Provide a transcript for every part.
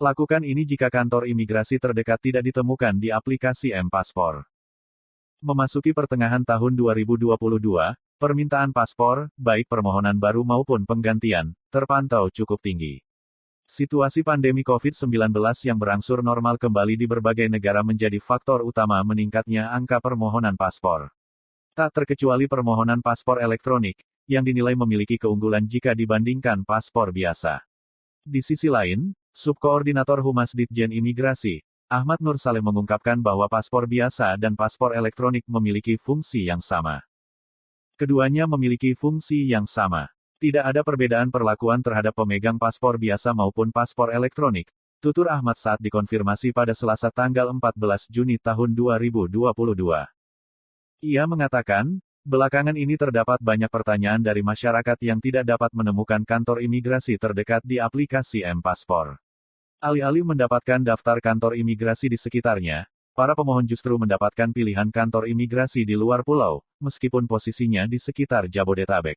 Lakukan ini jika kantor imigrasi terdekat tidak ditemukan di aplikasi M-Paspor. Memasuki pertengahan tahun 2022, permintaan paspor, baik permohonan baru maupun penggantian, terpantau cukup tinggi. Situasi pandemi COVID-19 yang berangsur normal kembali di berbagai negara menjadi faktor utama meningkatnya angka permohonan paspor. Tak terkecuali permohonan paspor elektronik, yang dinilai memiliki keunggulan jika dibandingkan paspor biasa. Di sisi lain, Subkoordinator Humas Ditjen Imigrasi, Ahmad Nur Saleh mengungkapkan bahwa paspor biasa dan paspor elektronik memiliki fungsi yang sama. Keduanya memiliki fungsi yang sama. Tidak ada perbedaan perlakuan terhadap pemegang paspor biasa maupun paspor elektronik, tutur Ahmad saat dikonfirmasi pada Selasa tanggal 14 Juni tahun 2022. Ia mengatakan, belakangan ini terdapat banyak pertanyaan dari masyarakat yang tidak dapat menemukan kantor imigrasi terdekat di aplikasi M-Paspor. Alih-alih mendapatkan daftar kantor imigrasi di sekitarnya, para pemohon justru mendapatkan pilihan kantor imigrasi di luar pulau, meskipun posisinya di sekitar Jabodetabek.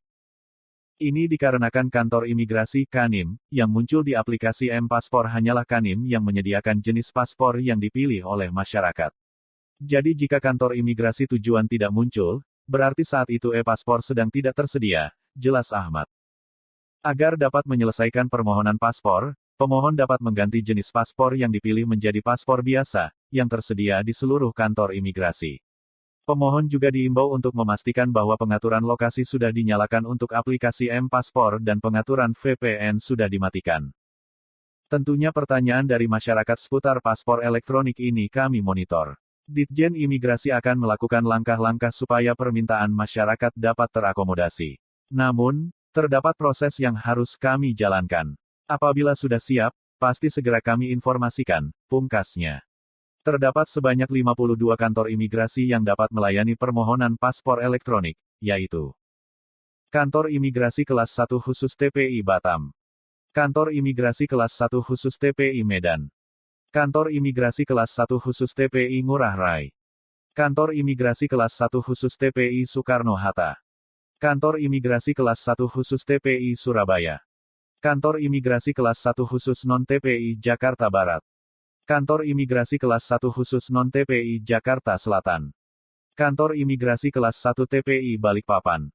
Ini dikarenakan kantor imigrasi Kanim, yang muncul di aplikasi M-Paspor hanyalah Kanim yang menyediakan jenis paspor yang dipilih oleh masyarakat. Jadi jika kantor imigrasi tujuan tidak muncul, berarti saat itu e-paspor sedang tidak tersedia, jelas Ahmad. Agar dapat menyelesaikan permohonan paspor, pemohon dapat mengganti jenis paspor yang dipilih menjadi paspor biasa, yang tersedia di seluruh kantor imigrasi. Pemohon juga diimbau untuk memastikan bahwa pengaturan lokasi sudah dinyalakan untuk aplikasi M-Paspor dan pengaturan VPN sudah dimatikan. Tentunya pertanyaan dari masyarakat seputar paspor elektronik ini kami monitor. Ditjen Imigrasi akan melakukan langkah-langkah supaya permintaan masyarakat dapat terakomodasi. Namun, terdapat proses yang harus kami jalankan. Apabila sudah siap, pasti segera kami informasikan, pungkasnya. Terdapat sebanyak 52 kantor imigrasi yang dapat melayani permohonan paspor elektronik, yaitu Kantor Imigrasi Kelas 1 Khusus TPI Batam, Kantor Imigrasi Kelas 1 Khusus TPI Medan, Kantor Imigrasi Kelas 1 Khusus TPI Ngurah Rai, Kantor Imigrasi Kelas 1 Khusus TPI Soekarno-Hatta, Kantor Imigrasi Kelas 1 Khusus TPI Surabaya, Kantor Imigrasi Kelas 1 Khusus Non-TPI Jakarta Barat, Kantor Imigrasi Kelas 1 Khusus Non-TPI Jakarta Selatan, Kantor Imigrasi Kelas 1 TPI Balikpapan,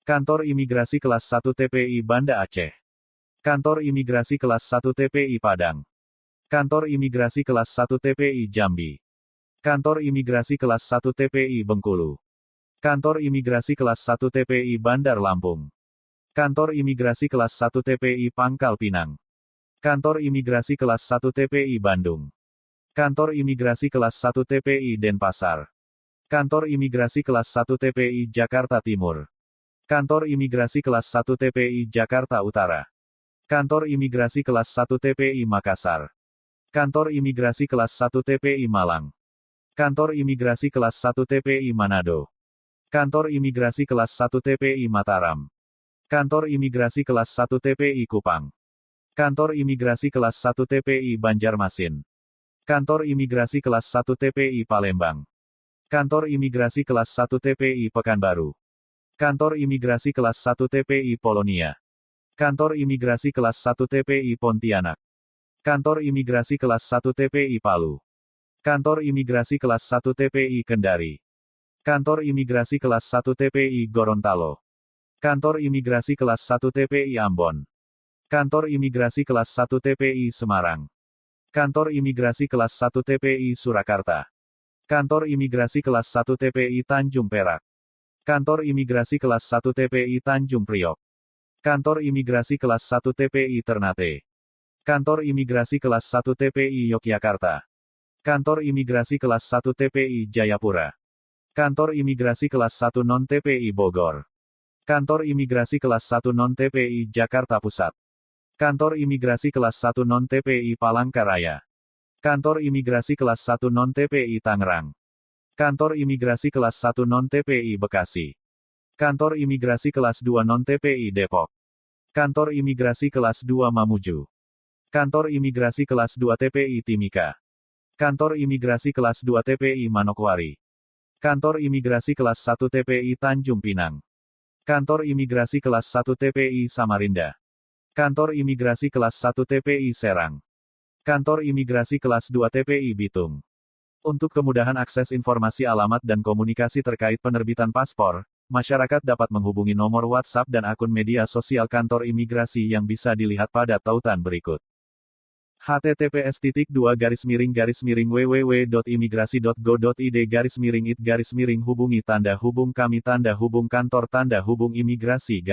Kantor Imigrasi Kelas 1 TPI Banda Aceh, Kantor Imigrasi Kelas 1 TPI Padang, Kantor Imigrasi Kelas 1 TPI Jambi, Kantor Imigrasi Kelas 1 TPI Bengkulu, Kantor Imigrasi Kelas 1 TPI Bandar Lampung, Kantor Imigrasi Kelas 1 TPI Pangkal Pinang, Kantor Imigrasi Kelas 1 TPI Bandung, Kantor Imigrasi Kelas 1 TPI Denpasar, Kantor Imigrasi Kelas 1 TPI Jakarta Timur, Kantor Imigrasi Kelas 1 TPI Jakarta Utara, Kantor Imigrasi Kelas 1 TPI Makassar, Kantor Imigrasi Kelas 1 TPI Malang, Kantor Imigrasi Kelas 1 TPI Manado, Kantor Imigrasi Kelas 1 TPI Mataram, Kantor Imigrasi Kelas 1 TPI Kupang, Kantor Imigrasi Kelas 1 TPI Banjarmasin, Kantor Imigrasi Kelas 1 TPI Palembang, Kantor Imigrasi Kelas 1 TPI Pekanbaru, Kantor Imigrasi Kelas 1 TPI Polonia, Kantor Imigrasi Kelas 1 TPI Pontianak, Kantor Imigrasi Kelas 1 TPI Palu, Kantor Imigrasi Kelas 1 TPI Kendari, Kantor Imigrasi Kelas 1 TPI Gorontalo, Kantor Imigrasi Kelas 1 TPI Ambon, Kantor Imigrasi Kelas 1 TPI Semarang, Kantor Imigrasi Kelas 1 TPI Surakarta, Kantor Imigrasi Kelas 1 TPI Tanjung Perak, Kantor Imigrasi Kelas 1 TPI Tanjung Priok, Kantor Imigrasi Kelas 1 TPI Ternate, Kantor Imigrasi Kelas 1 TPI Yogyakarta, Kantor Imigrasi Kelas 1 TPI Jayapura, Kantor Imigrasi Kelas 1 Non-TPI Bogor, Kantor Imigrasi Kelas 1 Non-TPI Jakarta Pusat, Kantor Imigrasi Kelas 1 Non-TPI Palangkaraya, Kantor Imigrasi Kelas 1 Non-TPI Tangerang, Kantor Imigrasi Kelas 1 Non-TPI Bekasi, Kantor Imigrasi Kelas 2 Non-TPI Depok, Kantor Imigrasi Kelas 2 Mamuju, Kantor Imigrasi Kelas 2 TPI Timika, Kantor Imigrasi Kelas 2 TPI Manokwari, Kantor Imigrasi Kelas 1 TPI Tanjung Pinang, Kantor Imigrasi Kelas 1 TPI Samarinda, Kantor Imigrasi Kelas 1 TPI Serang, Kantor Imigrasi Kelas 2 TPI Bitung. Untuk kemudahan akses informasi alamat dan komunikasi terkait penerbitan paspor, masyarakat dapat menghubungi nomor WhatsApp dan akun media sosial kantor imigrasi yang bisa dilihat pada tautan berikut. https://www.imigrasi.go.id/it-hubungi tanda hubung kami tanda hubung kantor tanda hubung imigrasi.